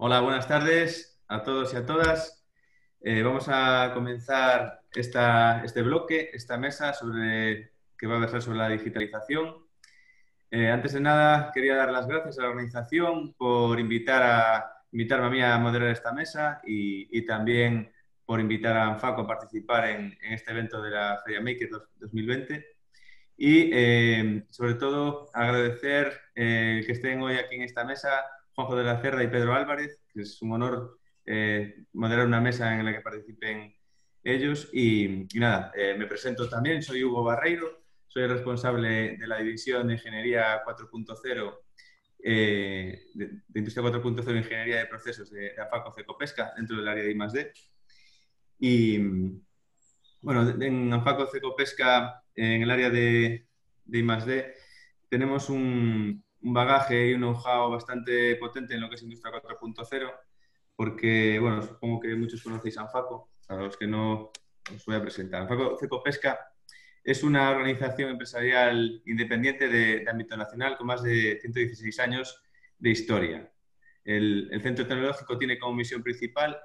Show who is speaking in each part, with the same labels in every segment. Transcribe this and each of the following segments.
Speaker 1: Hola, buenas tardes a todos y a todas. Vamos a comenzar este bloque, esta mesa que va a versar sobre la digitalización. Antes de nada, quería dar las gracias a la organización por invitarme a mí a moderar esta mesa y también por invitar a Anfaco a participar en este evento de la Feria Maker 2020. Y sobre todo agradecer que estén hoy aquí en esta mesa Juanjo de la Cerda y Pedro Álvarez, que es un honor moderar una mesa en la que participen ellos. Y nada, me presento también, soy Hugo Barreiro, soy responsable de la División de Ingeniería 4.0, de Industria 4.0 Ingeniería de Procesos de AFACO Cecopesca, dentro del área de I+D. Y bueno, en Anfaco Cecopesca, en el área de I+D, tenemos un bagaje y un know-how bastante potente en lo que es Industria 4.0, porque, bueno, supongo que muchos conocéis Anfaco, a los que no os voy a presentar. Anfaco Cecopesca es una organización empresarial independiente de ámbito nacional con más de 116 años de historia. El centro tecnológico tiene como misión principal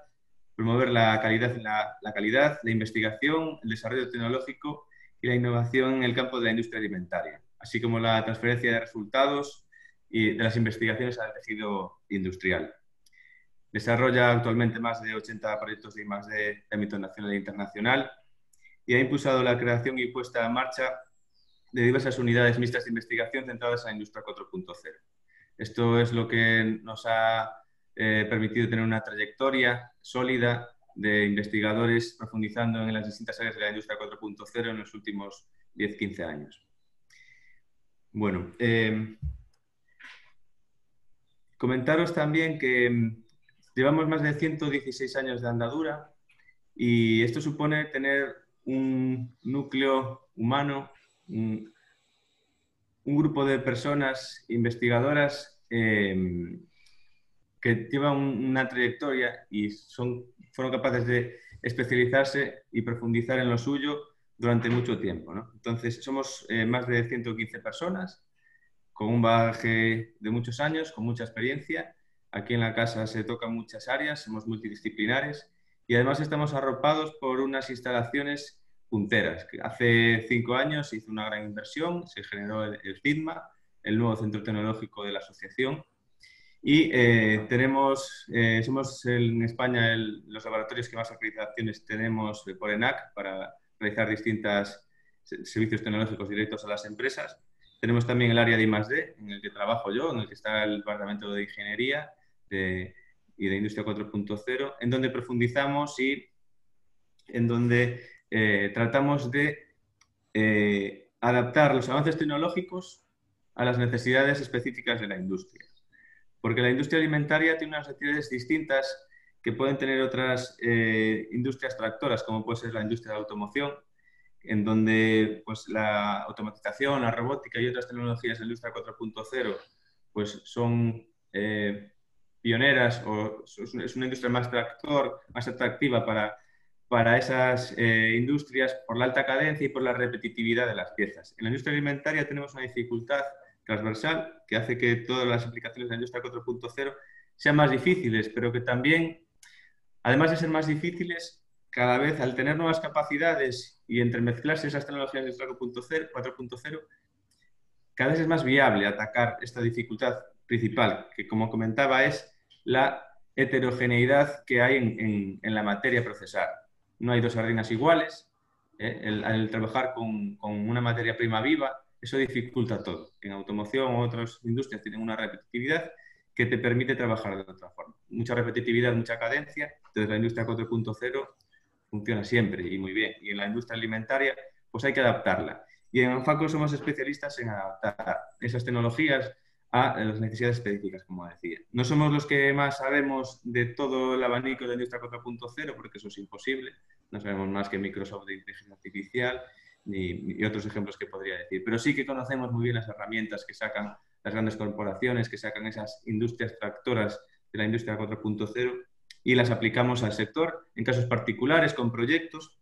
Speaker 1: promover la calidad, la investigación, el desarrollo tecnológico y la innovación en el campo de la industria alimentaria, así como la transferencia de resultados y de las investigaciones al tejido industrial. Desarrolla actualmente más de 80 proyectos de I+D de ámbito nacional e internacional y ha impulsado la creación y puesta en marcha de diversas unidades mixtas de investigación centradas en la industria 4.0. Esto es lo que nos ha permitido tener una trayectoria sólida de investigadores profundizando en las distintas áreas de la industria 4.0 en los últimos 10-15 años. Bueno, comentaros también que llevamos más de 116 años de andadura y esto supone tener un núcleo humano, un grupo de personas investigadoras que llevan una trayectoria y fueron capaces de especializarse y profundizar en lo suyo durante mucho tiempo, ¿no? Entonces, somos más de 115 personas con un bagaje de muchos años, con mucha experiencia. Aquí en la casa se tocan muchas áreas, somos multidisciplinares y además estamos arropados por unas instalaciones punteras. Hace 5 años se hizo una gran inversión, se generó el CIDMA, el nuevo centro tecnológico de la asociación, y somos en España los laboratorios que más acreditaciones tenemos por ENAC para realizar distintos servicios tecnológicos directos a las empresas. Tenemos también el área de I+D, en el que trabajo yo, en el que está el departamento de Ingeniería y de Industria 4.0, en donde profundizamos y en donde tratamos de adaptar los avances tecnológicos a las necesidades específicas de la industria. Porque la industria alimentaria tiene unas necesidades distintas que pueden tener otras industrias tractoras, como puede ser la industria de la automoción, en donde pues, la automatización, la robótica y otras tecnologías de la industria 4.0 pues, son pioneras o es una industria más más atractiva para esas industrias por la alta cadencia y por la repetitividad de las piezas. En la industria alimentaria tenemos una dificultad transversal que hace que todas las aplicaciones de la industria 4.0 sean más difíciles, pero que también, además de ser más difíciles, cada vez al tener nuevas capacidades y entremezclarse esas tecnologías de la industria 4.0, cada vez es más viable atacar esta dificultad principal, que como comentaba es la heterogeneidad que hay en la materia a procesar. No hay dos sardinas iguales, el trabajar con una materia prima viva, eso dificulta todo. En automoción u otras industrias tienen una repetitividad que te permite trabajar de otra forma. Mucha repetitividad, mucha cadencia, entonces la industria 4.0 funciona siempre y muy bien. Y en la industria alimentaria, pues hay que adaptarla. Y en Anfaco somos especialistas en adaptar esas tecnologías a las necesidades específicas, como decía. No somos los que más sabemos de todo el abanico de la industria 4.0, porque eso es imposible. No sabemos más que Microsoft de inteligencia artificial y otros ejemplos que podría decir. Pero sí que conocemos muy bien las herramientas que sacan las grandes corporaciones, que sacan esas industrias tractoras de la industria 4.0 y las aplicamos al sector en casos particulares, con proyectos.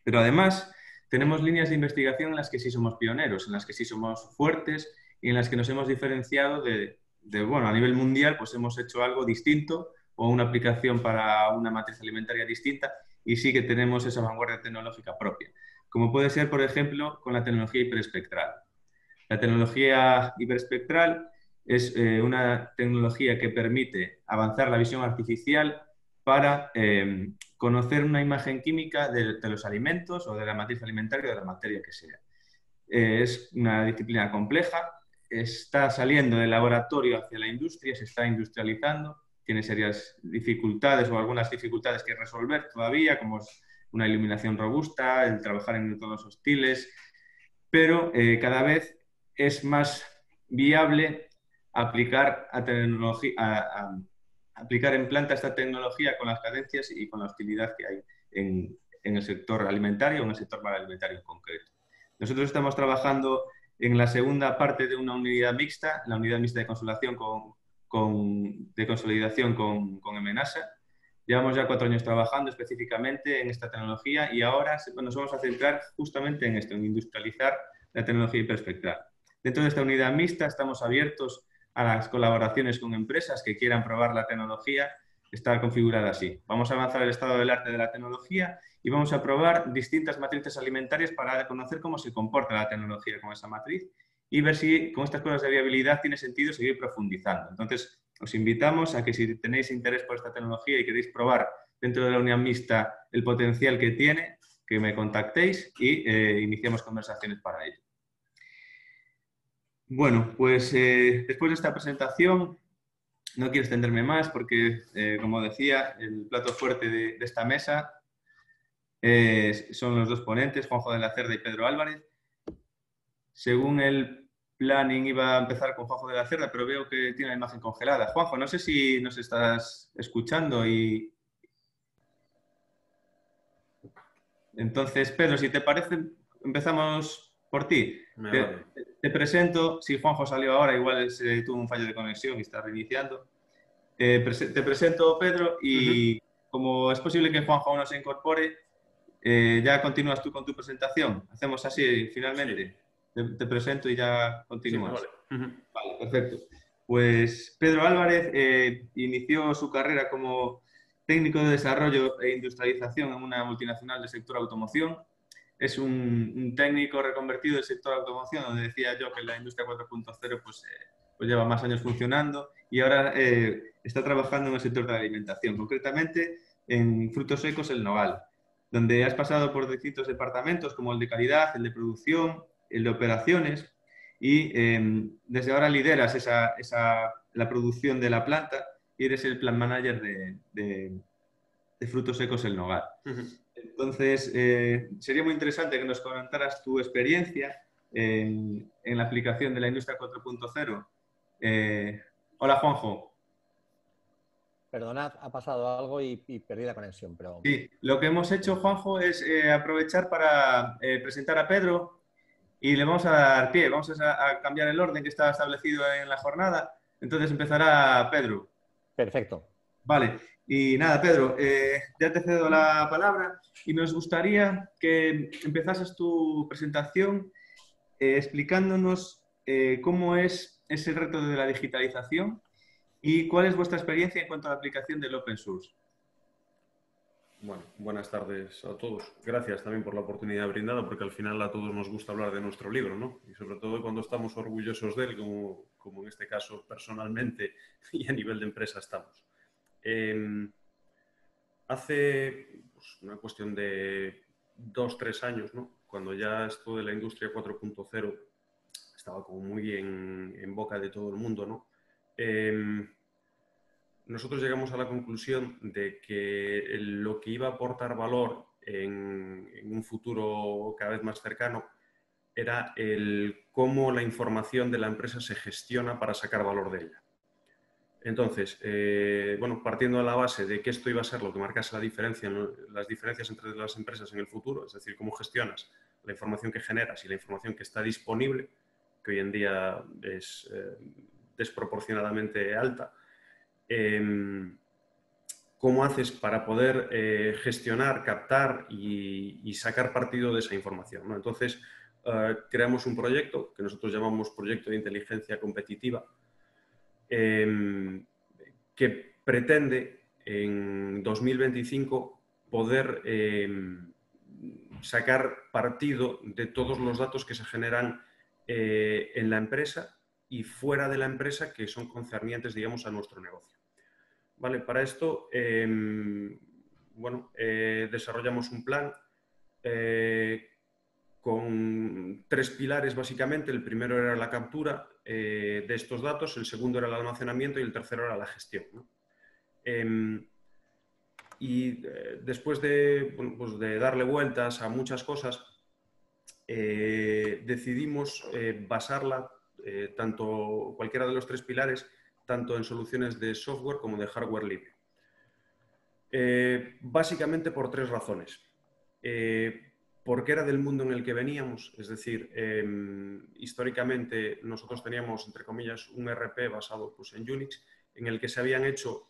Speaker 1: Pero además tenemos líneas de investigación en las que sí somos pioneros, en las que sí somos fuertes y en las que nos hemos diferenciado de bueno, a nivel mundial, pues hemos hecho algo distinto o una aplicación para una matriz alimentaria distinta y sí que tenemos esa vanguardia tecnológica propia. Como puede ser, por ejemplo, con la tecnología hiperespectral. La tecnología hiperespectral es una tecnología que permite avanzar la visión artificial para conocer una imagen química de los alimentos o de la matriz alimentaria o de la materia que sea. Es una disciplina compleja, está saliendo del laboratorio hacia la industria, se está industrializando, tiene serias dificultades o algunas dificultades que resolver todavía, como es una iluminación robusta, el trabajar en entornos hostiles, pero cada vez es más viable aplicar, aplicar en planta esta tecnología con las carencias y con la hostilidad que hay en el sector alimentario o en el sector alimentario en concreto. Nosotros estamos trabajando en la segunda parte de una unidad mixta, la unidad mixta de consolidación con Emenasa. Llevamos ya 4 años trabajando específicamente en esta tecnología y ahora nos vamos a centrar justamente en esto, en industrializar la tecnología hiperespectral. Dentro de esta unidad mixta estamos abiertos a las colaboraciones con empresas que quieran probar la tecnología. Está configurada así. Vamos a avanzar el estado del arte de la tecnología y vamos a probar distintas matrices alimentarias para conocer cómo se comporta la tecnología con esa matriz y ver si con estas pruebas de viabilidad tiene sentido seguir profundizando. Entonces, os invitamos a que si tenéis interés por esta tecnología y queréis probar dentro de la unidad mixta el potencial que tiene, que me contactéis y iniciemos conversaciones para ello. Bueno, pues después de esta presentación, no quiero extenderme más porque, como decía, el plato fuerte de esta mesa son los dos ponentes, Juanjo de la Cerda y Pedro Álvarez. Según el planning iba a empezar con Juanjo de la Cerda, pero veo que tiene la imagen congelada. Juanjo, no sé si nos estás escuchando y... Entonces, Pedro, si te parece, empezamos por ti. Te presento, si Juanjo salió ahora, igual tuvo un fallo de conexión y está reiniciando. Te presento, Pedro, y como es posible que Juanjo no se incorpore, ya continúas tú con tu presentación. Hacemos así, finalmente. Sí. Te presento y ya continúas. Sí, vale. Vale, perfecto. Pues Pedro Álvarez inició su carrera como técnico de desarrollo e industrialización en una multinacional del sector automoción. Es un técnico reconvertido del sector automoción, donde decía yo que la industria 4.0 pues lleva más años funcionando y ahora está trabajando en el sector de la alimentación, concretamente en frutos secos El Nogal, donde has pasado por distintos departamentos como el de calidad, el de producción, el de operaciones y desde ahora lideras la producción de la planta y eres el plan manager de frutos secos El Nogal. Entonces, sería muy interesante que nos comentaras tu experiencia en la aplicación de la industria 4.0. Hola, Juanjo.
Speaker 2: Perdonad, ha pasado algo y perdí la conexión, pero...
Speaker 1: Sí, lo que hemos hecho, Juanjo, es aprovechar para presentar a Pedro y le vamos a dar pie. Vamos a cambiar el orden que está establecido en la jornada. Entonces empezará Pedro.
Speaker 2: Perfecto.
Speaker 1: Vale. Y nada, Pedro, ya te cedo la palabra y nos gustaría que empezases tu presentación explicándonos cómo es ese reto de la digitalización y cuál es vuestra experiencia en cuanto a la aplicación del open source.
Speaker 3: Bueno, buenas tardes a todos. Gracias también por la oportunidad brindada, porque al final a todos nos gusta hablar de nuestro libro, ¿no? Y sobre todo cuando estamos orgullosos de él, como en este caso personalmente y a nivel de empresa estamos. Hace pues, una cuestión de 2-3 años, ¿no? Cuando ya esto de la industria 4.0 estaba como muy en boca de todo el mundo, ¿no? Nosotros llegamos a la conclusión de que lo que iba a aportar valor en un futuro cada vez más cercano era el cómo la información de la empresa se gestiona para sacar valor de ella. Entonces, bueno, partiendo de la base de que esto iba a ser lo que marcase la diferencia, las diferencias entre las empresas en el futuro, es decir, cómo gestionas la información que generas y la información que está disponible, que hoy en día es desproporcionadamente alta, cómo haces para poder gestionar, captar y sacar partido de esa información, ¿no? Entonces, creamos un proyecto que nosotros llamamos Proyecto de Inteligencia Competitiva, que pretende en 2025 poder sacar partido de todos los datos que se generan en la empresa y fuera de la empresa que son concernientes, digamos, a nuestro negocio. Vale, para esto, desarrollamos un plan con 3 pilares básicamente. El primero era la captura de estos datos, el segundo era el almacenamiento y el tercero era la gestión, ¿no? Después de darle vueltas a muchas cosas, decidimos basarla, tanto cualquiera de los 3 pilares, tanto en soluciones de software como de hardware libre. Básicamente por 3 razones. Porque era del mundo en el que veníamos, es decir, históricamente nosotros teníamos, entre comillas, un ERP basado pues, en Unix, en el que se habían hecho,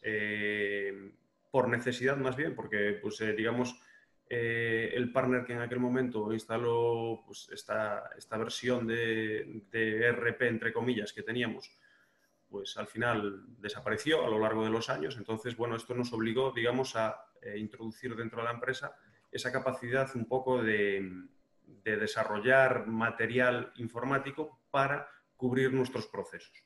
Speaker 3: por necesidad más bien, porque pues, digamos, el partner que en aquel momento instaló pues, esta versión de ERP, entre comillas, que teníamos, pues al final desapareció a lo largo de los años. Entonces, bueno, esto nos obligó, digamos, a introducir dentro de la empresa esa capacidad un poco de desarrollar material informático para cubrir nuestros procesos.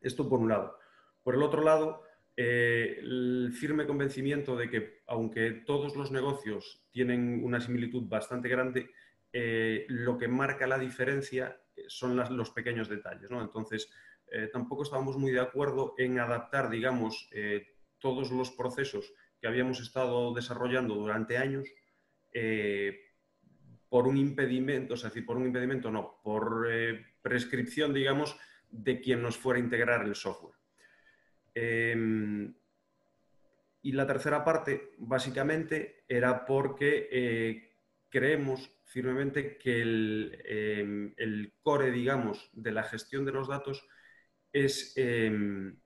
Speaker 3: Esto por un lado. Por el otro lado, el firme convencimiento de que, aunque todos los negocios tienen una similitud bastante grande, lo que marca la diferencia son los pequeños detalles, ¿no? Entonces, tampoco estábamos muy de acuerdo en adaptar, digamos, todos los procesos que habíamos estado desarrollando durante años por un impedimento, es decir, por un impedimento no, por prescripción, digamos, de quien nos fuera a integrar el software. Y la tercera parte, básicamente, era porque creemos firmemente que el core, digamos, de la gestión de los datos es el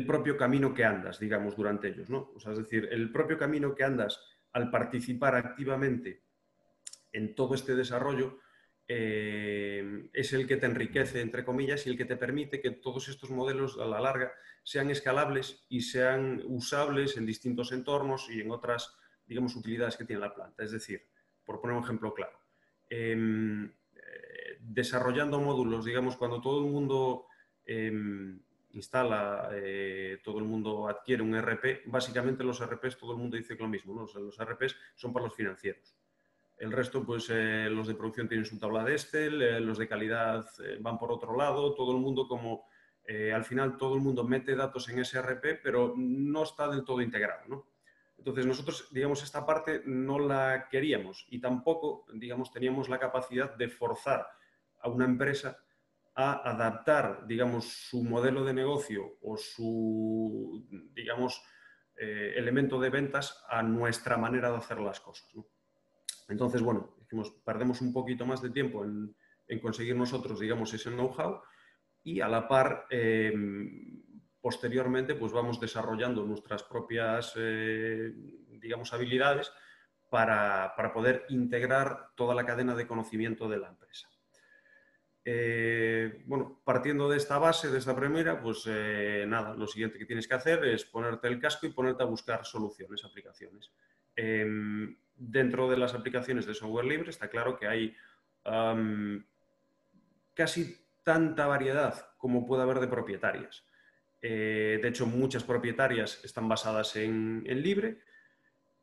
Speaker 3: propio camino que andas, digamos, durante ellos, ¿no? O sea, es decir, el propio camino que andas al participar activamente en todo este desarrollo es el que te enriquece, entre comillas, y el que te permite que todos estos modelos a la larga sean escalables y sean usables en distintos entornos y en otras, digamos, utilidades que tiene la planta. Es decir, por poner un ejemplo claro, desarrollando módulos, digamos, cuando todo el mundo instala, todo el mundo adquiere un ERP, básicamente los ERPs, todo el mundo dice lo mismo, ¿no? O sea, los ERPs son para los financieros. El resto, pues los de producción tienen su tabla de Excel, los de calidad van por otro lado, todo el mundo como, al final todo el mundo mete datos en ese ERP, pero no está del todo integrado, ¿no? Entonces nosotros, digamos, esta parte no la queríamos y tampoco, digamos, teníamos la capacidad de forzar a una empresa a adaptar, digamos, su modelo de negocio o su, digamos, elemento de ventas a nuestra manera de hacer las cosas, ¿no? Entonces, bueno, dijimos, perdemos un poquito más de tiempo en conseguir nosotros, digamos, ese know-how y a la par, posteriormente, pues vamos desarrollando nuestras propias, digamos, habilidades para poder integrar toda la cadena de conocimiento de la empresa. Bueno, partiendo de esta base, de esta primera, pues nada, lo siguiente que tienes que hacer es ponerte el casco y ponerte a buscar soluciones, aplicaciones. Dentro de las aplicaciones de software libre está claro que hay casi tanta variedad como puede haber de propietarias. De hecho, muchas propietarias están basadas en libre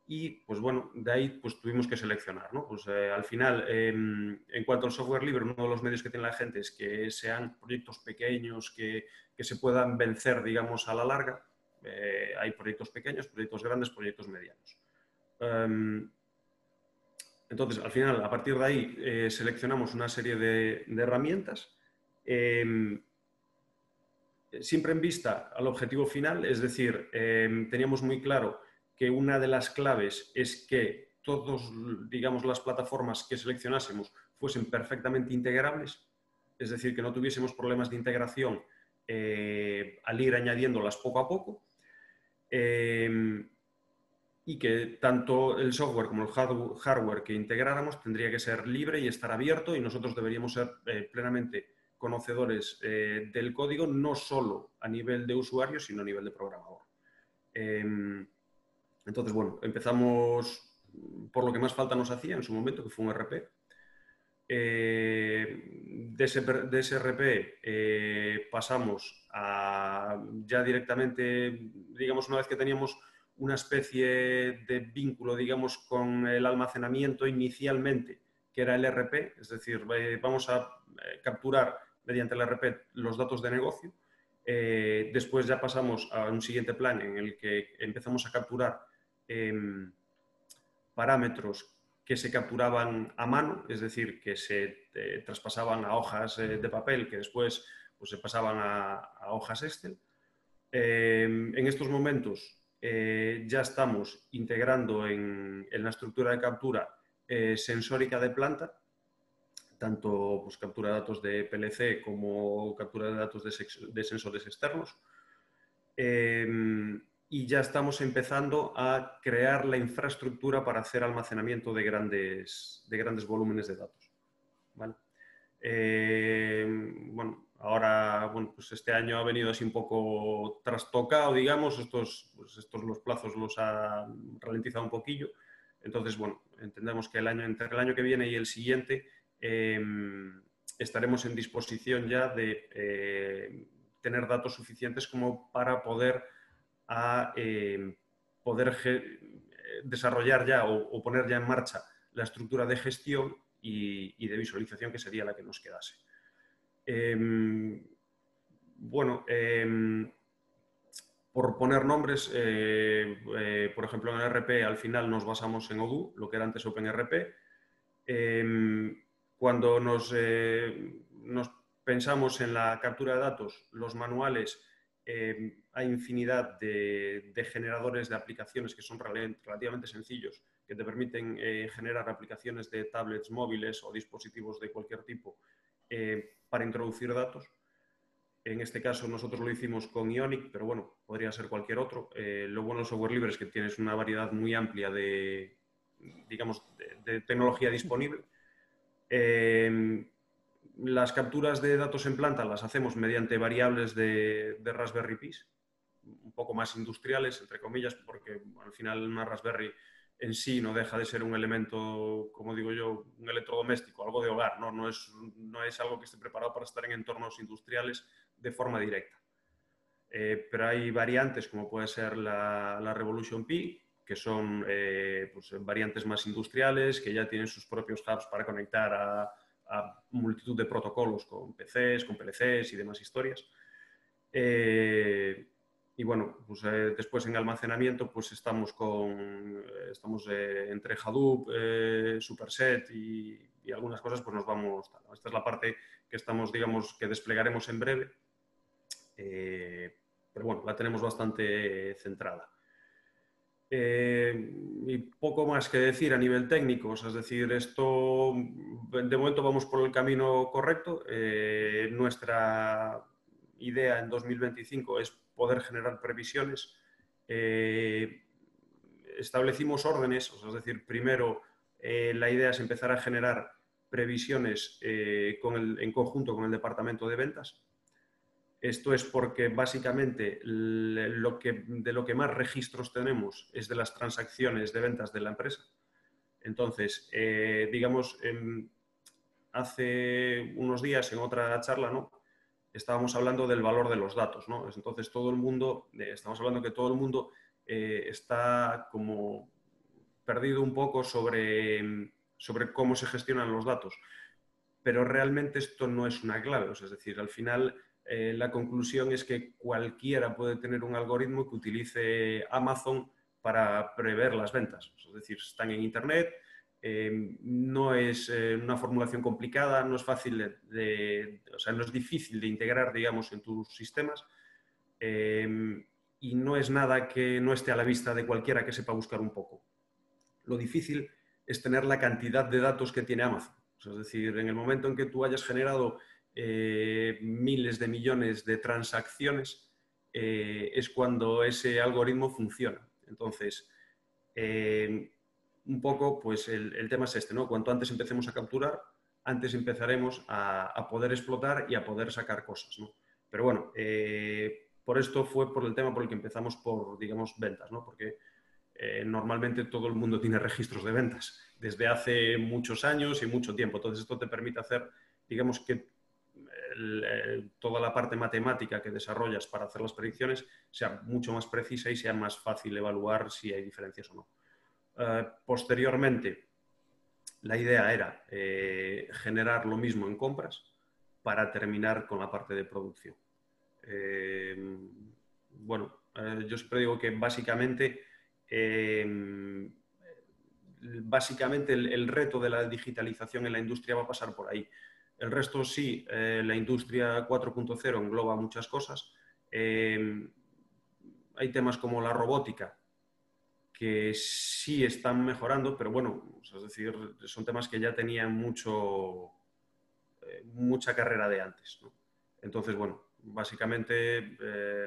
Speaker 3: y, pues bueno, de ahí pues tuvimos que seleccionar, ¿no? Pues al final, en cuanto al software libre, uno de los medios que tiene la gente es que sean proyectos pequeños que se puedan vencer, digamos, a la larga. Hay proyectos pequeños, proyectos grandes, proyectos medianos. Entonces, al final, a partir de ahí, seleccionamos una serie de herramientas, siempre en vista al objetivo final, es decir, teníamos muy claro que una de las claves es que todas, digamos, las plataformas que seleccionásemos fuesen perfectamente integrables, es decir, que no tuviésemos problemas de integración al ir añadiéndolas poco a poco. Y que tanto el software como el hardware que integráramos tendría que ser libre y estar abierto y nosotros deberíamos ser plenamente conocedores del código, no solo a nivel de usuario, sino a nivel de programador. Entonces, bueno, empezamos por lo que más falta nos hacía en su momento, que fue un RP. De ese RP pasamos a ya directamente, digamos, una vez que teníamos una especie de vínculo, digamos, con el almacenamiento inicialmente, que era el RP, es decir, vamos a capturar mediante el RP los datos de negocio. Después ya pasamos a un siguiente plan en el que empezamos a capturar parámetros que se capturaban a mano, es decir, que se traspasaban a hojas de papel que después pues, se pasaban a hojas Excel. En estos momentos ya estamos integrando en la estructura de captura sensórica de planta, tanto pues, captura de datos de PLC como captura de datos de sensores externos. Y ya estamos empezando a crear la infraestructura para hacer almacenamiento de grandes volúmenes de datos. ¿Vale? Bueno, ahora, bueno, pues este año ha venido así un poco trastocado, digamos, estos los plazos los ha ralentizado un poquillo. Entonces, bueno, entendemos que entre el año que viene y el siguiente estaremos en disposición ya de tener datos suficientes como para poder desarrollar ya o poner ya en marcha la estructura de gestión y de visualización que sería la que nos quedase. Bueno, por poner nombres, por ejemplo en el RP al final nos basamos en Odoo, lo que era antes OpenRP. Cuando nos pensamos en la captura de datos, los manuales, hay infinidad de generadores de aplicaciones que son relativamente sencillos, que te permiten generar aplicaciones de tablets móviles o dispositivos de cualquier tipo para introducir datos. En este caso nosotros lo hicimos con Ionic, pero bueno, podría ser cualquier otro. Lo bueno del software libre es que tienes una variedad muy amplia de, digamos, de tecnología disponible. Las capturas de datos en planta las hacemos mediante variables de Raspberry Pis, un poco más industriales, entre comillas, porque al final una Raspberry en sí no deja de ser un elemento, como digo yo, un electrodoméstico, algo de hogar, no es algo que esté preparado para estar en entornos industriales de forma directa. Pero hay variantes como puede ser la Revolution Pi, que son pues, variantes más industriales, que ya tienen sus propios hubs para conectar a multitud de protocolos con PCs, con PLCs y demás historias. Y bueno, pues, después en almacenamiento pues estamos entre Hadoop, Superset y algunas cosas pues nos vamos... Esta es la parte que estamos, digamos, que desplegaremos en breve, pero bueno, la tenemos bastante centrada. Y poco más que decir a nivel técnico, es decir, esto de momento vamos por el camino correcto. Nuestra idea en 2025 es poder generar previsiones. Establecimos órdenes, es decir, primero la idea es empezar a generar previsiones en conjunto con el departamento de ventas. Esto es porque básicamente de lo que más registros tenemos es de las transacciones de ventas de la empresa. Entonces, digamos, hace unos días en otra charla, ¿no?, estábamos hablando del valor de los datos, ¿no? Entonces, estamos hablando que todo el mundo está como perdido un poco sobre cómo se gestionan los datos. Pero realmente esto no es una clave, es decir, al final... la conclusión es que cualquiera puede tener un algoritmo que utilice Amazon para prever las ventas. Es decir, están en Internet, no es una formulación complicada, no es fácil o sea, no es difícil de integrar, digamos, en tus sistemas y no es nada que no esté a la vista de cualquiera que sepa buscar un poco. Lo difícil es tener la cantidad de datos que tiene Amazon. Es decir, en el momento en que tú hayas generado miles de millones de transacciones, es cuando ese algoritmo funciona. Entonces, un poco, pues el tema es este, ¿no? Cuanto antes empecemos a capturar, antes empezaremos a poder explotar y a poder sacar cosas, ¿no? Pero bueno, por esto fue por el tema por el que empezamos por, digamos, ventas, ¿no? Porque normalmente todo el mundo tiene registros de ventas desde hace muchos años y mucho tiempo. Entonces esto te permite hacer, digamos que toda la parte matemática que desarrollas para hacer las predicciones sea mucho más precisa y sea más fácil evaluar si hay diferencias o no. Posteriormente, la idea era generar lo mismo en compras para terminar con la parte de producción. Bueno, yo siempre digo que básicamente el reto de la digitalización en la industria va a pasar por ahí. El resto sí, la industria 4.0 engloba muchas cosas. Hay temas como la robótica que sí están mejorando, pero bueno, es decir, son temas que ya tenían mucha carrera de antes, ¿no? Entonces, bueno, básicamente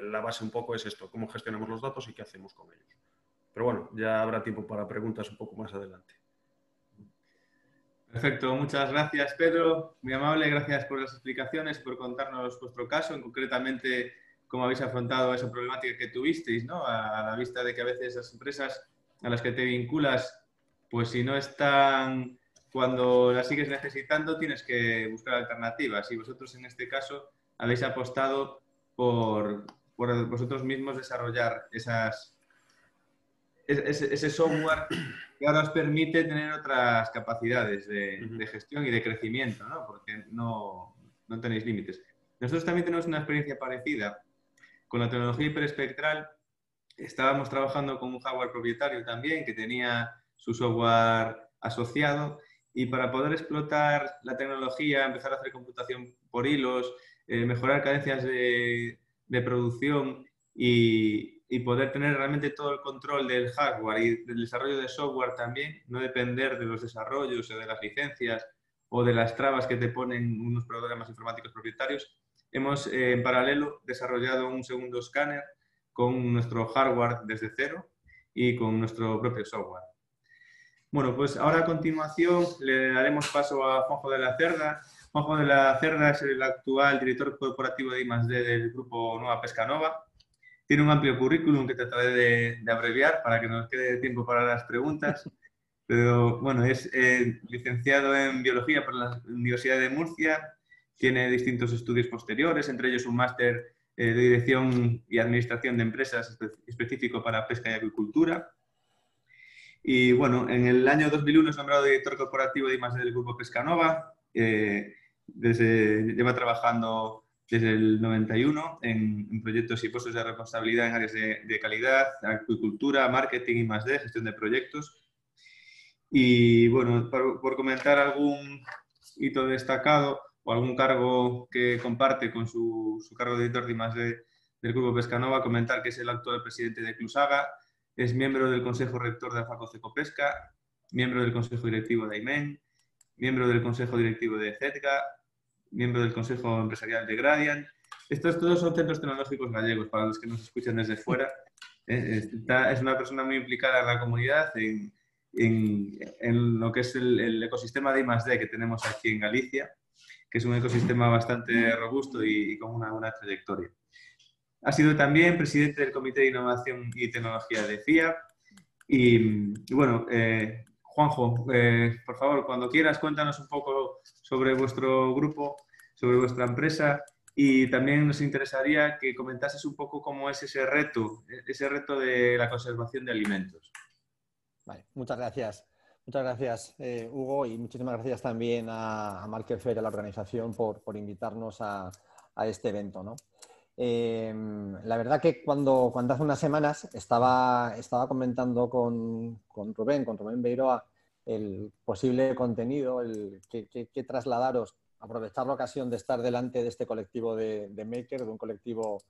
Speaker 3: la base un poco es esto, cómo gestionamos los datos y qué hacemos con ellos. Pero bueno, ya habrá tiempo para preguntas un poco más adelante.
Speaker 1: Perfecto, muchas gracias, Pedro. Muy amable, gracias por las explicaciones, por contarnos vuestro caso, en concretamente cómo habéis afrontado esa problemática que tuvisteis, ¿no? A la vista de que a veces las empresas a las que te vinculas, pues si no están cuando las sigues necesitando, tienes que buscar alternativas. Y vosotros en este caso habéis apostado por vosotros mismos desarrollar ese software que ahora os permite tener otras capacidades de gestión y de crecimiento, ¿no? Porque no tenéis límites. Nosotros también tenemos una experiencia parecida. Con la tecnología hiperespectral estábamos trabajando con un hardware propietario también que tenía su software asociado, y para poder explotar la tecnología, empezar a hacer computación por hilos, mejorar cadencias de producción y poder tener realmente todo el control del hardware y del desarrollo de software también, no depender de los desarrollos o de las licencias o de las trabas que te ponen unos programas informáticos propietarios, hemos en paralelo desarrollado un segundo escáner con nuestro hardware desde cero y con nuestro propio software. Bueno, pues ahora a continuación le daremos paso a Juanjo de la Cerda. Juanjo de la Cerda es el actual director corporativo de I+D del grupo Nueva Pesca Nova. Tiene un amplio currículum que trataré de abreviar para que nos quede tiempo para las preguntas. Pero bueno, es licenciado en Biología por la Universidad de Murcia. Tiene distintos estudios posteriores, entre ellos un máster de Dirección y Administración de Empresas específico para pesca y acuicultura. Y bueno, en el año 2001 es nombrado director corporativo de I+D del Grupo Pescanova. Lleva trabajando desde el 91 en proyectos y puestos de responsabilidad en áreas de calidad, acuicultura, marketing, I+D, gestión de proyectos. Y bueno, por comentar algún hito destacado o algún cargo que comparte con su cargo de director de I+D del Grupo Pescanova, comentar que es el actual presidente de Clusaga. Es miembro del Consejo Rector de Afaco Cecopesca, miembro del Consejo Directivo de AIMEN, miembro del Consejo Directivo de CETGA, miembro del Consejo Empresarial de Gradiant. Estos todos son centros tecnológicos gallegos, para los que nos escuchan desde fuera. Es una persona muy implicada en la comunidad, en lo que es el ecosistema de I+D que tenemos aquí en Galicia, que es un ecosistema bastante robusto y con una buena trayectoria. Ha sido también presidente del Comité de Innovación y Tecnología de FIA. Y bueno, Juanjo, por favor, cuando quieras, cuéntanos un poco sobre vuestro grupo, sobre vuestra empresa, y también nos interesaría que comentases un poco cómo es ese reto de la conservación de alimentos.
Speaker 2: Vale, muchas gracias. Muchas gracias, Hugo, y muchísimas gracias también a Market-Fair y a la organización por invitarnos a este evento, ¿no? La verdad que cuando hace unas semanas estaba comentando con Rubén Beiroa, el posible contenido, que trasladaros, aprovechar la ocasión de estar delante de este colectivo de Maker, de un colectivo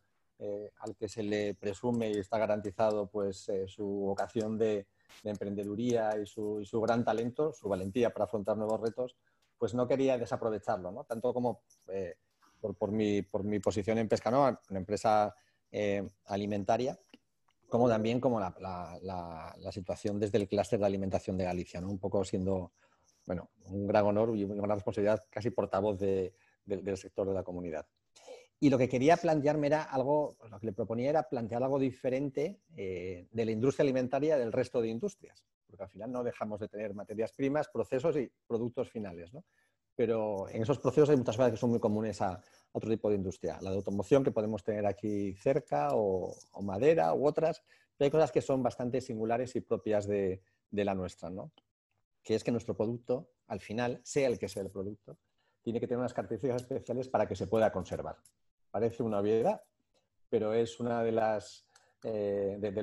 Speaker 2: al que se le presume y está garantizado pues, su vocación de emprendeduría y su gran talento, su valentía para afrontar nuevos retos, pues no quería desaprovecharlo, ¿no? Tanto como por mi posición en Pescanova, una empresa alimentaria, como también como la situación desde el clúster de alimentación de Galicia, ¿no? Un poco siendo bueno, un gran honor y una gran responsabilidad, casi portavoz del sector de la comunidad. Y lo que quería plantearme era algo, lo que le proponía era plantear algo diferente de la industria alimentaria del resto de industrias, porque al final no dejamos de tener materias primas, procesos y productos finales, ¿no? Pero en esos procesos hay muchas cosas que son muy comunes a otro tipo de industria. La de automoción, que podemos tener aquí cerca, o madera, u otras, pero hay cosas que son bastante singulares y propias de la nuestra, ¿no? Que es que nuestro producto, al final, sea el que sea el producto, tiene que tener unas características especiales para que se pueda conservar. Parece una obviedad, pero es una de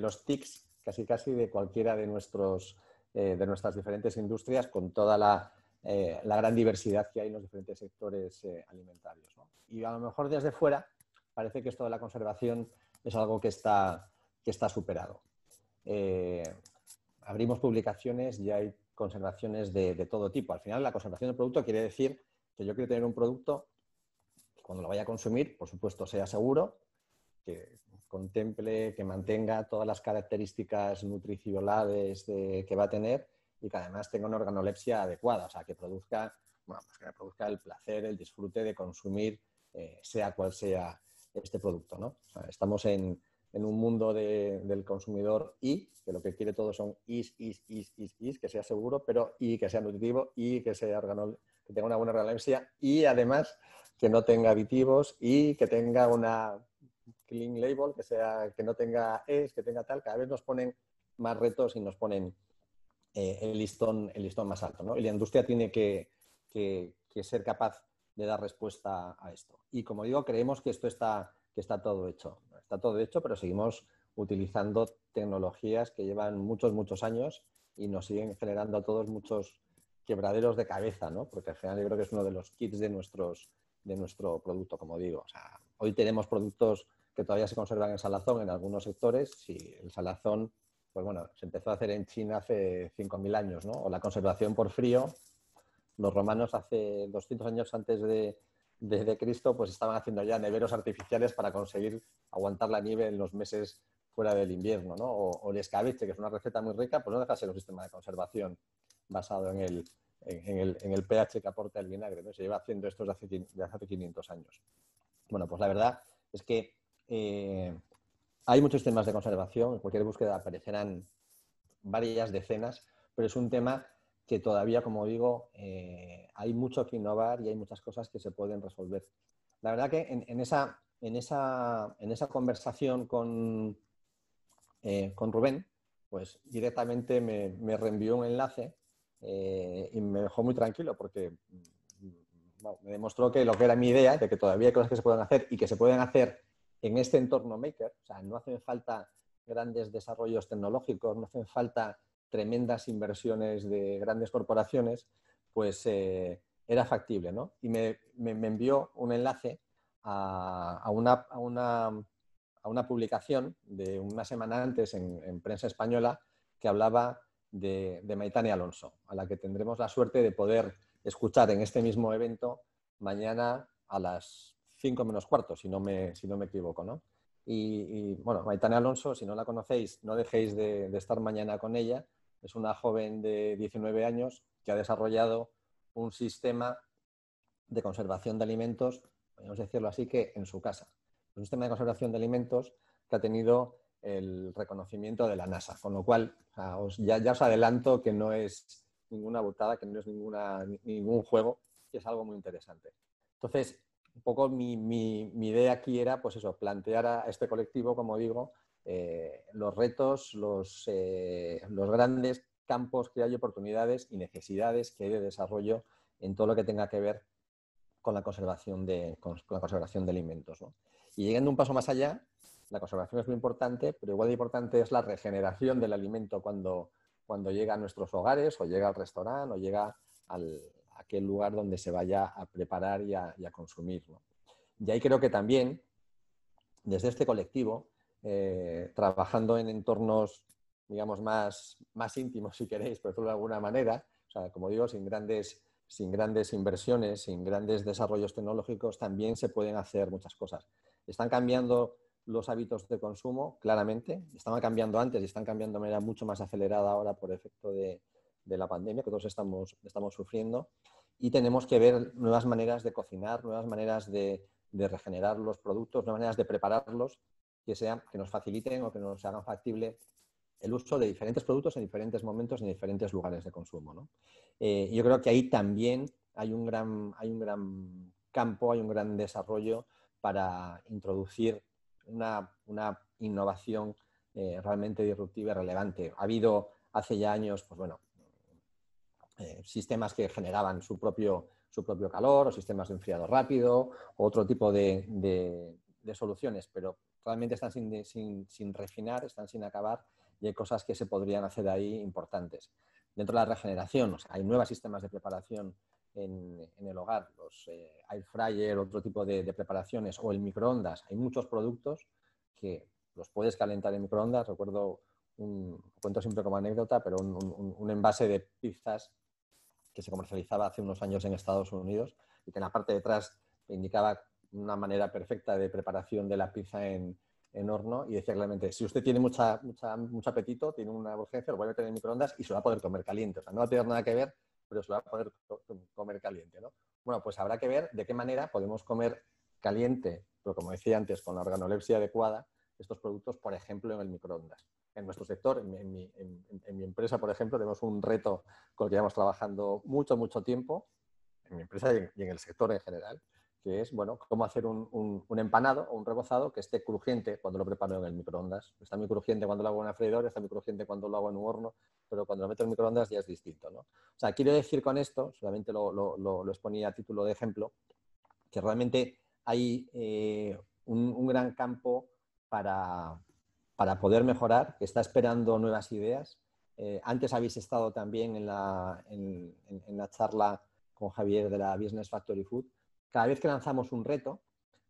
Speaker 2: los tics casi de cualquiera de nuestras diferentes industrias, con toda la gran diversidad que hay en los diferentes sectores alimentarios, ¿no? Y a lo mejor desde fuera parece que esto de la conservación es algo que está superado. Abrimos publicaciones y hay conservaciones de todo tipo. Al final, la conservación del producto quiere decir que yo quiero tener un producto que cuando lo vaya a consumir, por supuesto, sea seguro, que contemple, que mantenga todas las características nutricionales que va a tener y que además tenga una organolepsia adecuada, o sea, que produzca, bueno, pues que produzca el placer, el disfrute de consumir, sea cual sea este producto, ¿no? O sea, estamos en un mundo del consumidor que lo que quiere todo son que sea seguro, pero que sea nutritivo y que sea que tenga una buena organolepsia y además que no tenga aditivos y que tenga una clean label, que no tenga que tenga tal. Cada vez nos ponen más retos y nos ponen el listón más alto, ¿no? Y la industria tiene que ser capaz de dar respuesta a esto. Y como digo, creemos que esto está todo hecho. Está todo hecho, pero seguimos utilizando tecnologías que llevan muchos años y nos siguen generando a todos muchos quebraderos de cabeza, ¿no? Porque al final yo creo que es uno de los kits de nuestro producto, como digo. O sea, hoy tenemos productos que todavía se conservan en salazón en algunos sectores. Si el salazón, pues bueno, se empezó a hacer en China hace 5.000 años, ¿no? O la conservación por frío. Los romanos hace 200 años antes de Cristo, pues estaban haciendo ya neveros artificiales para conseguir aguantar la nieve en los meses fuera del invierno, ¿no? O el escabeche, que es una receta muy rica, pues no deja de ser un sistema de conservación basado en el pH que aporta el vinagre, ¿no? Se lleva haciendo esto desde hace 500 años. Bueno, pues la verdad es que hay muchos temas de conservación. En cualquier búsqueda aparecerán varias decenas, pero es un tema que todavía, como digo, hay mucho que innovar y hay muchas cosas que se pueden resolver. La verdad que en esa conversación con Rubén, pues directamente me reenvió un enlace y me dejó muy tranquilo porque bueno, me demostró que lo que era mi idea, de que todavía hay cosas que se pueden hacer y que se pueden hacer en este entorno maker, o sea, no hacen falta grandes desarrollos tecnológicos, no hacen falta tremendas inversiones de grandes corporaciones, pues era factible, ¿no? Y me envió un enlace a una publicación de una semana antes en prensa española que hablaba de Maitane Alonso, a la que tendremos la suerte de poder escuchar en este mismo evento mañana a las 5 menos cuarto, si no me equivoco, ¿no? Y bueno, Maitane Alonso, si no la conocéis, no dejéis de estar mañana con ella. Es una joven de 19 años que ha desarrollado un sistema de conservación de alimentos, podemos decirlo así, que en su casa. Un sistema de conservación de alimentos que ha tenido el reconocimiento de la NASA, con lo cual ya os adelanto que no es ninguna botada, que no es ningún juego, que es algo muy interesante. Entonces, un poco mi idea aquí era, pues eso, plantear a este colectivo, como digo, los retos, los grandes campos que hay, oportunidades y necesidades que hay de desarrollo en todo lo que tenga que ver con la conservación de alimentos, ¿no? Y llegando un paso más allá, la conservación es muy importante, pero igual de importante es la regeneración del alimento cuando llega a nuestros hogares o llega al restaurante o llega a aquel lugar donde se vaya a preparar y a consumir, ¿no? Y ahí creo que también, desde este colectivo, trabajando en entornos, digamos, más íntimos, si queréis, por decirlo de alguna manera, o sea, como digo, sin grandes inversiones, sin grandes desarrollos tecnológicos, también se pueden hacer muchas cosas. Están cambiando los hábitos de consumo, claramente. Estaban cambiando antes y están cambiando de manera mucho más acelerada ahora por efecto de de la pandemia que todos estamos sufriendo, y tenemos que ver nuevas maneras de cocinar, nuevas maneras de regenerar los productos, nuevas maneras de prepararlos que nos faciliten o que nos hagan factible el uso de diferentes productos en diferentes momentos, en diferentes lugares de consumo, ¿no? Yo creo que ahí también hay un gran campo, hay un gran desarrollo para introducir una innovación realmente disruptiva y relevante. Ha habido hace ya años, pues bueno, sistemas que generaban su propio calor, o sistemas de enfriado rápido, o otro tipo de soluciones, pero realmente están sin refinar, están sin acabar, y hay cosas que se podrían hacer ahí importantes. Dentro de la regeneración, o sea, hay nuevos sistemas de preparación en el hogar, los air fryer, otro tipo de preparaciones, o el microondas. Hay muchos productos que los puedes calentar en microondas. Recuerdo, cuento siempre como anécdota, pero un envase de pizzas que se comercializaba hace unos años en Estados Unidos y que en la parte de atrás indicaba una manera perfecta de preparación de la pizza en horno, y decía claramente, si usted tiene mucho apetito, tiene una urgencia, lo puede meter en microondas y se va a poder comer caliente. O sea, no va a tener nada que ver, pero se va a poder comer caliente, ¿no? Bueno, pues habrá que ver de qué manera podemos comer caliente, pero como decía antes, con la organolepsia adecuada, estos productos, por ejemplo, en el microondas. En nuestro sector, en mi empresa, por ejemplo, tenemos un reto con el que llevamos trabajando mucho tiempo, en mi empresa y en el sector en general, que es, bueno, cómo hacer un empanado o un rebozado que esté crujiente cuando lo preparo en el microondas. Está muy crujiente cuando lo hago en una freidora, está muy crujiente cuando lo hago en un horno, pero cuando lo meto en microondas ya es distinto, ¿no? O sea, quiero decir con esto, solamente lo exponía a título de ejemplo, que realmente hay un gran campo para poder mejorar, que está esperando nuevas ideas. Antes habéis estado también en la charla con Javier de la Business Factory Food. Cada vez que lanzamos un reto,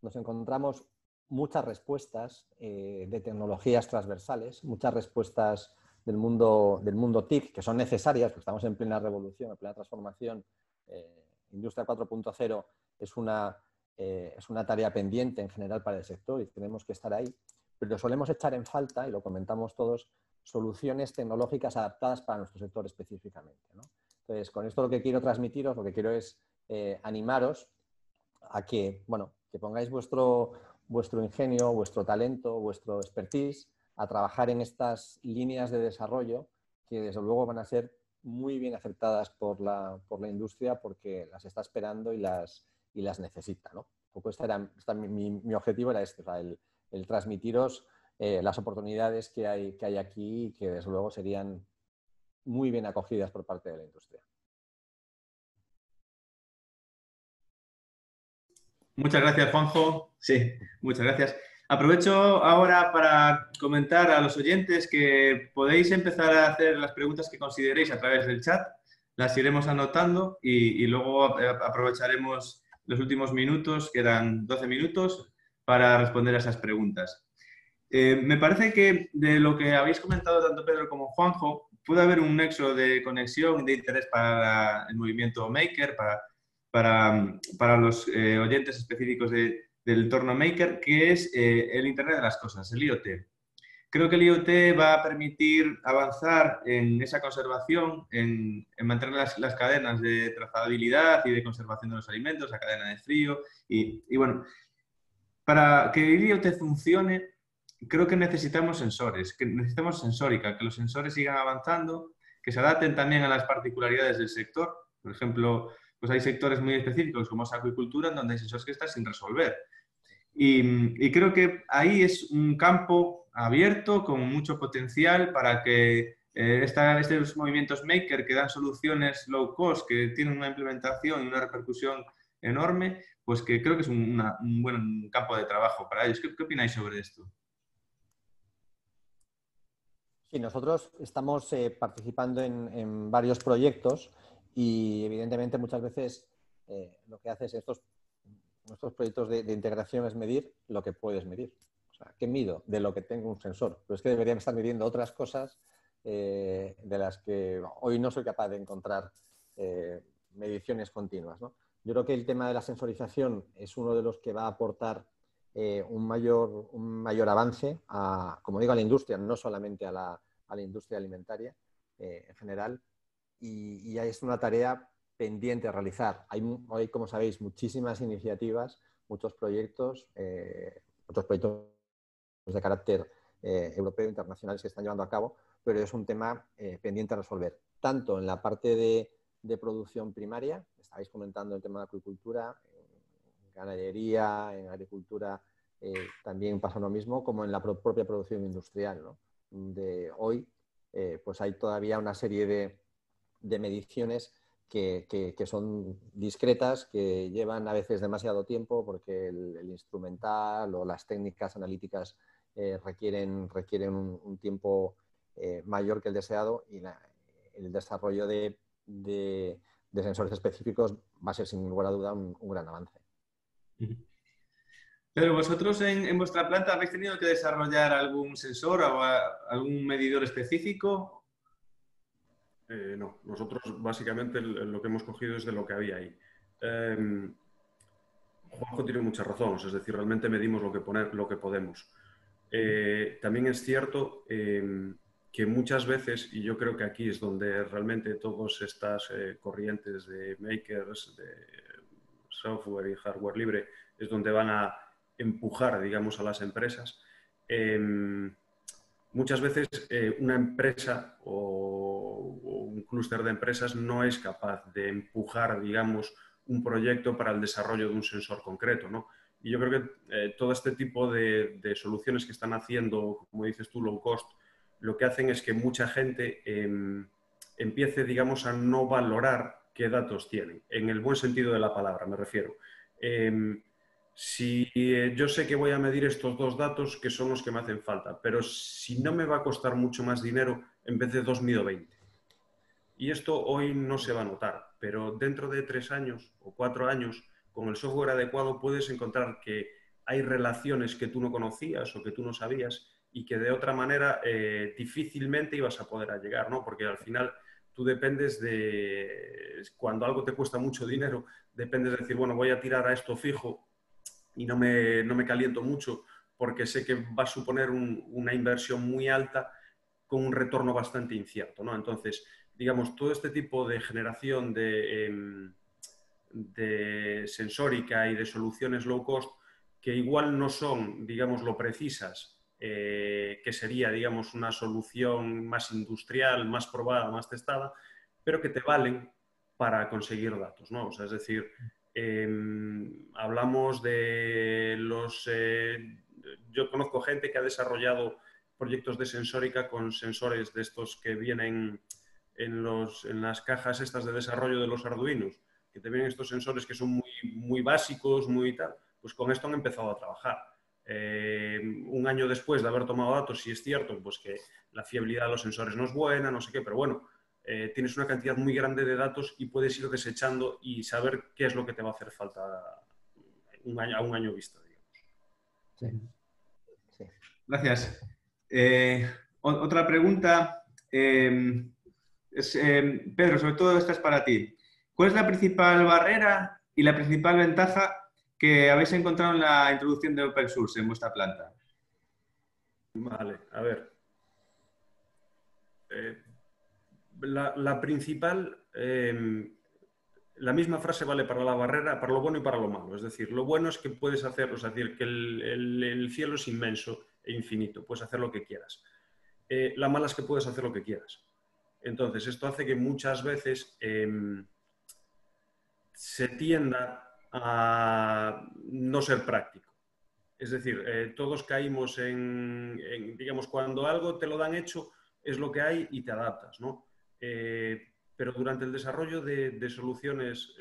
Speaker 2: nos encontramos muchas respuestas de tecnologías transversales, muchas respuestas del mundo TIC, que son necesarias, porque estamos en plena revolución, en plena transformación. Industria 4.0 es una tarea pendiente en general para el sector y tenemos que estar ahí, pero solemos echar en falta, y lo comentamos todos, soluciones tecnológicas adaptadas para nuestro sector específicamente, ¿no? Entonces, con esto lo que quiero transmitiros, lo que quiero es animaros a que, bueno, que pongáis vuestro ingenio, vuestro talento, vuestro expertise a trabajar en estas líneas de desarrollo que desde luego van a ser muy bien aceptadas por la industria, porque las está esperando y las necesita, ¿no? Un poco mi objetivo era este, o sea, el transmitiros las oportunidades que hay aquí y que desde luego serían muy bien acogidas por parte de la industria.
Speaker 1: Muchas gracias, Juanjo. Sí, muchas gracias. Aprovecho ahora para comentar a los oyentes que podéis empezar a hacer las preguntas que consideréis a través del chat. Las iremos anotando y luego aprovecharemos los últimos minutos, que eran 12 minutos, para responder a esas preguntas. Me parece que de lo que habéis comentado tanto Pedro como Juanjo, puede haber un nexo de conexión, de interés para el movimiento Maker, para los oyentes específicos del entorno Maker, que es el Internet de las Cosas, el IoT. Creo que el IoT va a permitir avanzar en esa conservación, en mantener las cadenas de trazabilidad y de conservación de los alimentos, la cadena de frío. Y bueno, para que el IoT funcione, creo que necesitamos sensores, que necesitamos sensórica, que los sensores sigan avanzando, que se adapten también a las particularidades del sector. Por ejemplo, pues hay sectores muy específicos como es acuicultura, en donde hay sensores que están sin resolver. Y creo que ahí es un campo abierto con mucho potencial para que estos movimientos maker que dan soluciones low cost, que tienen una implementación y una repercusión enorme, pues que creo que es un buen campo de trabajo para ellos. ¿Qué opináis sobre esto?
Speaker 2: Sí, nosotros estamos participando en varios proyectos y evidentemente muchas veces lo que haces nuestros proyectos de integración es medir lo que puedes medir. O sea, ¿qué mido? De lo que tengo un sensor. Pero es que deberían estar midiendo otras cosas de las que hoy no soy capaz de encontrar mediciones continuas, ¿no? Yo creo que el tema de la sensorización es uno de los que va a aportar un mayor avance, como digo, a la industria, no solamente a la industria alimentaria en general, y es una tarea pendiente a realizar. Hay, como sabéis, muchísimas iniciativas, muchos proyectos de carácter europeo e internacionales que están llevando a cabo, pero es un tema pendiente a resolver, tanto en la parte de producción primaria, estabais comentando el tema de acuicultura, en ganadería, en agricultura, también pasa lo mismo, como en la propia producción industrial, ¿no? De hoy, pues hay todavía una serie de mediciones que son discretas, que llevan a veces demasiado tiempo porque el instrumental o las técnicas analíticas requieren un tiempo mayor que el deseado, y el desarrollo de sensores específicos va a ser sin lugar a duda un gran avance.
Speaker 1: Pero vosotros en vuestra planta habéis tenido que desarrollar algún sensor o algún medidor específico.
Speaker 3: No, nosotros básicamente lo que hemos cogido es de lo que había ahí. Juanjo tiene mucha razón, es decir, realmente medimos lo que podemos. También es cierto que muchas veces, y yo creo que aquí es donde realmente todas estas corrientes de makers, de software y hardware libre, es donde van a empujar, digamos, a las empresas. Muchas veces una empresa o un clúster de empresas no es capaz de empujar, digamos, un proyecto para el desarrollo de un sensor concreto, ¿no? Y yo creo que todo este tipo de soluciones que están haciendo, como dices tú, low cost, lo que hacen es que mucha gente empiece, digamos, a no valorar qué datos tienen, en el buen sentido de la palabra, me refiero. Si yo sé que voy a medir estos dos datos que son los que me hacen falta, pero si no me va a costar mucho más dinero, en vez de 2 mido 20. Y esto hoy no se va a notar, pero dentro de 3 años o 4 años, con el software adecuado puedes encontrar que hay relaciones que tú no conocías o que tú no sabías y que de otra manera difícilmente ibas a poder llegar, ¿no? Porque al final tú dependes de, cuando algo te cuesta mucho dinero, dependes de decir, bueno, voy a tirar a esto fijo y no me caliento mucho porque sé que va a suponer una inversión muy alta con un retorno bastante incierto, ¿no? Entonces, digamos, todo este tipo de generación de sensórica y de soluciones low cost, que igual no son, digamos, lo precisas, que sería, digamos, una solución más industrial, más probada, más testada, pero que te valen para conseguir datos, ¿no? O sea, es decir, hablamos de los... yo conozco gente que ha desarrollado proyectos de sensórica con sensores de estos que vienen en las cajas estas de desarrollo de los Arduinos, que te vienen estos sensores que son muy básicos, muy tal, pues con esto han empezado a trabajar. Un año después de haber tomado datos, si es cierto, pues que la fiabilidad de los sensores no es buena, no sé qué, pero bueno, tienes una cantidad muy grande de datos y puedes ir desechando y saber qué es lo que te va a hacer falta a un año vista, digamos.
Speaker 2: Sí. Sí.
Speaker 1: Gracias. Otra pregunta. Pedro, sobre todo esta es para ti. ¿Cuál es la principal barrera y la principal ventaja que habéis encontrado en la introducción de Open Source en vuestra planta?
Speaker 3: Vale, a ver. La principal, la misma frase vale para la barrera, para lo bueno y para lo malo. Es decir, lo bueno es que puedes hacer, es decir, que el cielo es inmenso e infinito, puedes hacer lo que quieras. La mala es que puedes hacer lo que quieras. Entonces, esto hace que muchas veces se tienda a no ser práctico. Es decir, todos caímos digamos, cuando algo te lo dan hecho, es lo que hay y te adaptas, ¿no? Pero durante el desarrollo de soluciones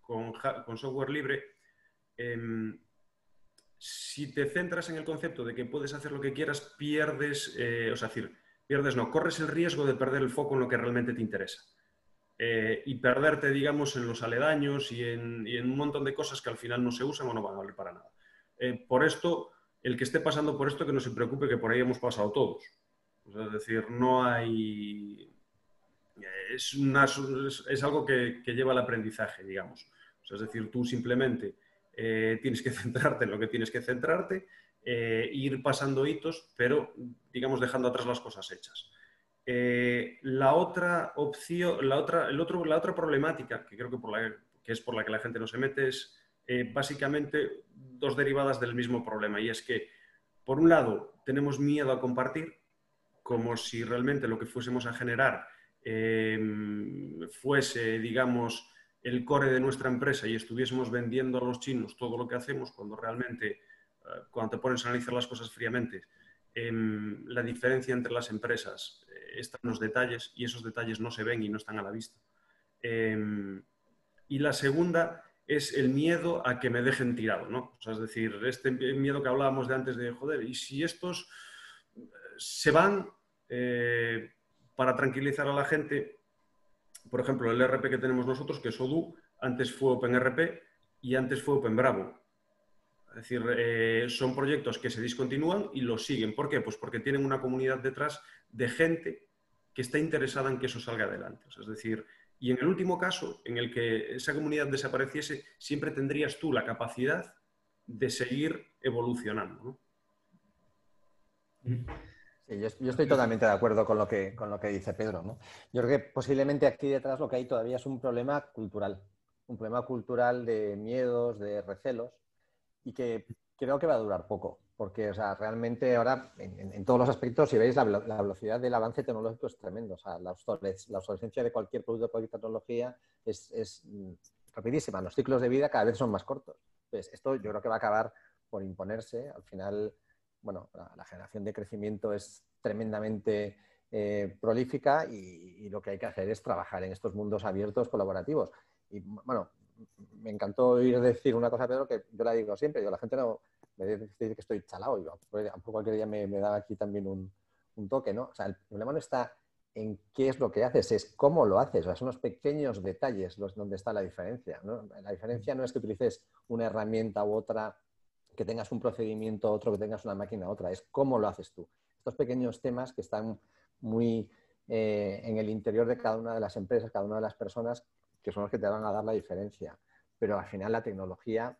Speaker 3: con software libre, si te centras en el concepto de que puedes hacer lo que quieras, pierdes, o sea, pierdes no, corres el riesgo de perder el foco en lo que realmente te interesa. Y perderte, digamos, en los aledaños y en un montón de cosas que al final no se usan o no van a valer para nada. Por esto, el que esté pasando por esto, que no se preocupe, que por ahí hemos pasado todos. O sea, es decir, no hay... Es algo que lleva al aprendizaje, digamos. O sea, es decir, tú simplemente tienes que centrarte en lo que tienes que centrarte, ir pasando hitos, pero, digamos, dejando atrás las cosas hechas. La otra opción, la otra problemática, que creo que es por la que la gente no se mete, es básicamente dos derivadas del mismo problema. Y es que, por un lado, tenemos miedo a compartir, como si realmente lo que fuésemos a generar fuese, digamos, el core de nuestra empresa y estuviésemos vendiendo a los chinos todo lo que hacemos, cuando realmente, cuando te pones a analizar las cosas fríamente, la diferencia entre las empresas está en los detalles, y esos detalles no se ven y no están a la vista. Y la segunda es el miedo a que me dejen tirado, ¿no? O sea, es decir, este miedo que hablábamos de antes de, joder, ¿y si estos se van? Para tranquilizar a la gente, por ejemplo, el ERP que tenemos nosotros, que es Odoo, antes fue OpenRP y antes fue OpenBravo. Es decir, son proyectos que se discontinúan y los siguen. ¿Por qué? Pues porque tienen una comunidad detrás de gente que está interesada en que eso salga adelante. O sea, es decir, y en el último caso, en el que esa comunidad desapareciese, siempre tendrías tú la capacidad de seguir evolucionando, ¿no?
Speaker 2: Sí, yo estoy totalmente de acuerdo con lo que dice Pedro, ¿no? Yo creo que posiblemente aquí detrás lo que hay todavía es un problema cultural de miedos, de recelos, y que creo que va a durar poco, porque o sea, realmente ahora en todos los aspectos, si veis, la velocidad del avance tecnológico es tremendo. O sea, la obsolescencia de cualquier producto, de cualquier tecnología es rapidísima. Los ciclos de vida cada vez son más cortos. Entonces, esto yo creo que va a acabar por imponerse. Al final, bueno, la generación de crecimiento es tremendamente prolífica, y lo que hay que hacer es trabajar en estos mundos abiertos colaborativos. Y bueno, me encantó oír decir una cosa, Pedro, que yo la digo siempre. Yo, la gente no me dice que estoy chalado, y a lo mejor cualquier día me da aquí también un toque, ¿no? O sea, el problema no está en qué es lo que haces, es cómo lo haces. O sea, son los pequeños detalles donde está la diferencia, ¿no? La diferencia no es que utilices una herramienta u otra, que tengas un procedimiento, otro, que tengas una máquina, otra. Es cómo lo haces tú. Estos pequeños temas que están muy en el interior de cada una de las empresas, cada una de las personas, que son los que te van a dar la diferencia. Pero al final la tecnología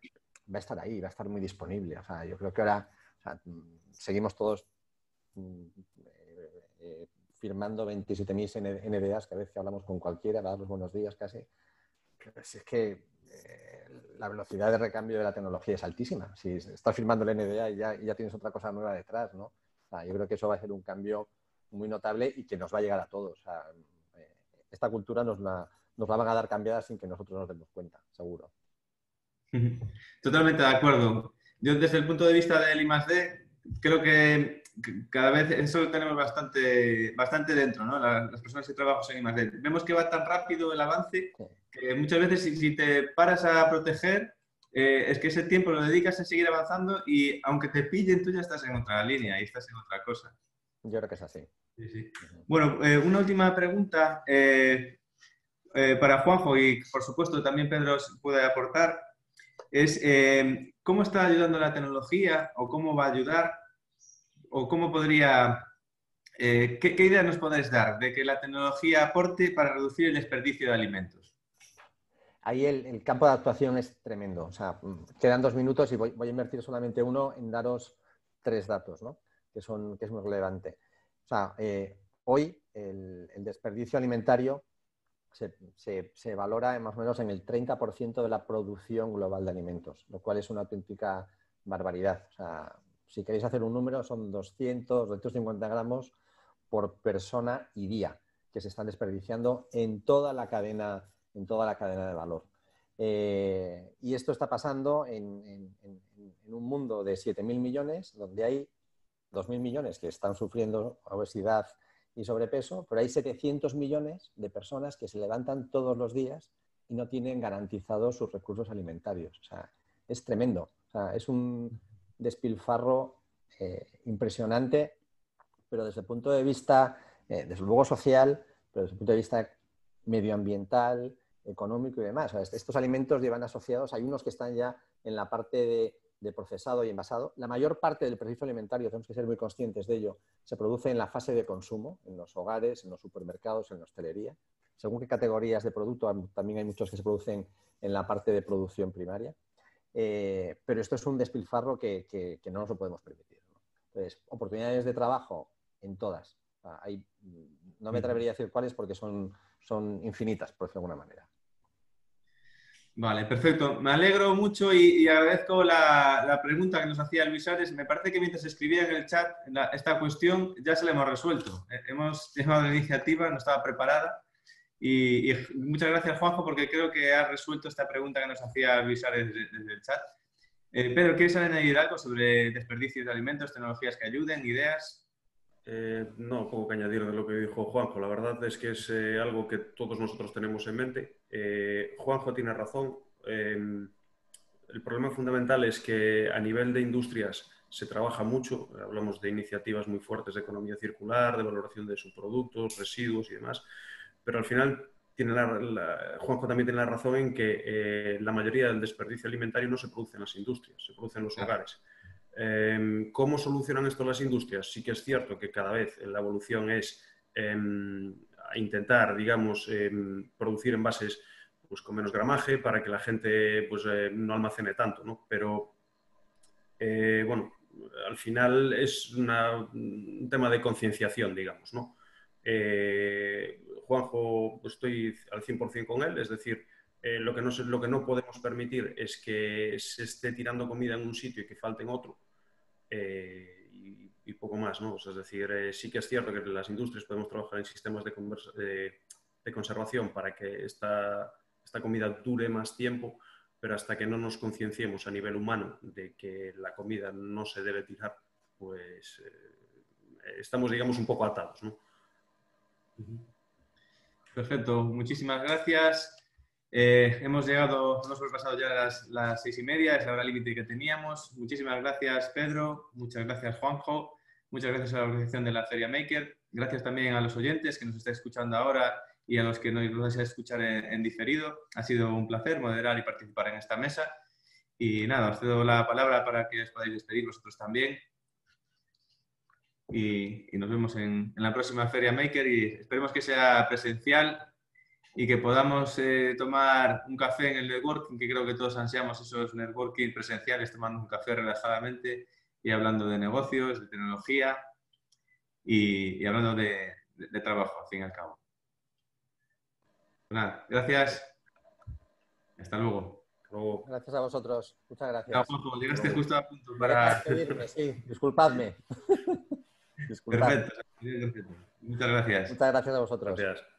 Speaker 2: va a estar ahí, va a estar muy disponible. O sea, yo creo que ahora, o sea, seguimos todos firmando 27.000 NDAs cada vez que hablamos con cualquiera, para dar los buenos días casi. Pues es que la velocidad de recambio de la tecnología es altísima. Si estás firmando el NDA y ya tienes otra cosa nueva detrás, ¿no? O sea, yo creo que eso va a ser un cambio muy notable y que nos va a llegar a todos. O sea, esta cultura nos la van a dar cambiada sin que nosotros nos demos cuenta, seguro.
Speaker 1: Totalmente de acuerdo. Yo, desde el punto de vista del I+D, creo que cada vez eso lo tenemos bastante dentro, ¿no? Las personas que trabajamos en I+D. Vemos que va tan rápido el avance que muchas veces si te paras a proteger, es que ese tiempo lo dedicas a seguir avanzando, y aunque te pillen, tú ya estás en otra línea y estás en otra cosa.
Speaker 2: Yo creo que es así.
Speaker 1: Sí, sí. Bueno, una última pregunta para Juanjo, y por supuesto también Pedro puede aportar. Es cómo está ayudando la tecnología, o cómo va a ayudar, o cómo podría, ¿qué idea nos podéis dar de que la tecnología aporte para reducir el desperdicio de alimentos?
Speaker 2: Ahí el campo de actuación es tremendo. O sea, quedan 2 minutos y voy a invertir solamente uno en daros 3 datos, ¿no? que es muy relevante. O sea, hoy el desperdicio alimentario se valora más o menos en el 30% de la producción global de alimentos, lo cual es una auténtica barbaridad. O sea, si queréis hacer un número, son 250 gramos por persona y día que se están desperdiciando en toda la cadena de valor. Y esto está pasando en un mundo de 7.000 millones, donde hay 2.000 millones que están sufriendo obesidad y sobrepeso, pero hay 700 millones de personas que se levantan todos los días y no tienen garantizados sus recursos alimentarios. O sea, es tremendo. O sea, es un despilfarro impresionante, pero desde el punto de vista, desde luego social, pero desde el punto de vista medioambiental, económico y demás. O sea, estos alimentos llevan asociados, hay unos que están ya en la parte de procesado y envasado. La mayor parte del desperdicio alimentario, tenemos que ser muy conscientes de ello, se produce en la fase de consumo, en los hogares, en los supermercados, en la hostelería. Según qué categorías de producto, también hay muchos que se producen en la parte de producción primaria. Pero esto es un despilfarro que no nos lo podemos permitir, ¿no? Entonces, oportunidades de trabajo en todas. O sea, No me atrevería a decir cuáles porque son infinitas, por decirlo de alguna manera.
Speaker 1: Vale, perfecto. Me alegro mucho y agradezco la pregunta que nos hacía Luis Ares. Me parece que mientras escribía en el chat esta cuestión ya se la hemos resuelto. Hemos llevado la iniciativa, no estaba preparada. Y muchas gracias, Juanjo, porque creo que has resuelto esta pregunta que nos hacía Luis Ares desde el chat. Pedro, ¿quieres añadir algo sobre desperdicios de alimentos, tecnologías que ayuden, ideas?
Speaker 3: No, poco que añadir de lo que dijo Juanjo. La verdad es que es algo que todos nosotros tenemos en mente. Juanjo tiene razón. El problema fundamental es que a nivel de industrias se trabaja mucho. Hablamos de iniciativas muy fuertes de economía circular, de valoración de subproductos, residuos y demás. Pero al final Juanjo también tiene la razón en que la mayoría del desperdicio alimentario no se produce en las industrias, se produce en los hogares. ¿Cómo solucionan esto las industrias? Sí que es cierto que cada vez la evolución es intentar, digamos, producir envases pues, con menos gramaje para que la gente pues, no almacene tanto, ¿no? Pero, bueno, al final es un tema de concienciación, digamos, ¿no? Juanjo, estoy al 100% con él, es decir, lo que no podemos permitir es que se esté tirando comida en un sitio y que falte en otro. Y poco más, ¿no? O sea, es decir, sí que es cierto que las industrias podemos trabajar en sistemas de conservación para que esta comida dure más tiempo, pero hasta que no nos concienciemos a nivel humano de que la comida no se debe tirar, pues estamos, digamos, un poco atados, ¿no?
Speaker 1: Perfecto, muchísimas gracias. Hemos pasado ya las 6:30, es la hora límite que teníamos. Muchísimas gracias, Pedro. Muchas gracias, Juanjo. Muchas gracias a la organización de la Feria Maker. Gracias también a los oyentes que nos están escuchando ahora y a los que nos vais a escuchar en diferido. Ha sido un placer moderar y participar en esta mesa. Y nada, os cedo la palabra para que os podáis despedir vosotros también. Y nos vemos en la próxima Feria Maker y esperemos que sea presencial y que podamos tomar un café en el networking, que creo que todos ansiamos esos networking presenciales, tomando un café relajadamente y hablando de negocios, de tecnología y hablando de trabajo, al fin y al cabo. Nada, gracias. Hasta luego.
Speaker 2: Gracias a vosotros. Muchas gracias.
Speaker 1: Chao, Juanjo, llegaste justo a punto para...
Speaker 2: Sí, disculpadme.
Speaker 1: Perfecto. Muchas gracias.
Speaker 2: Muchas gracias a vosotros.
Speaker 3: Gracias.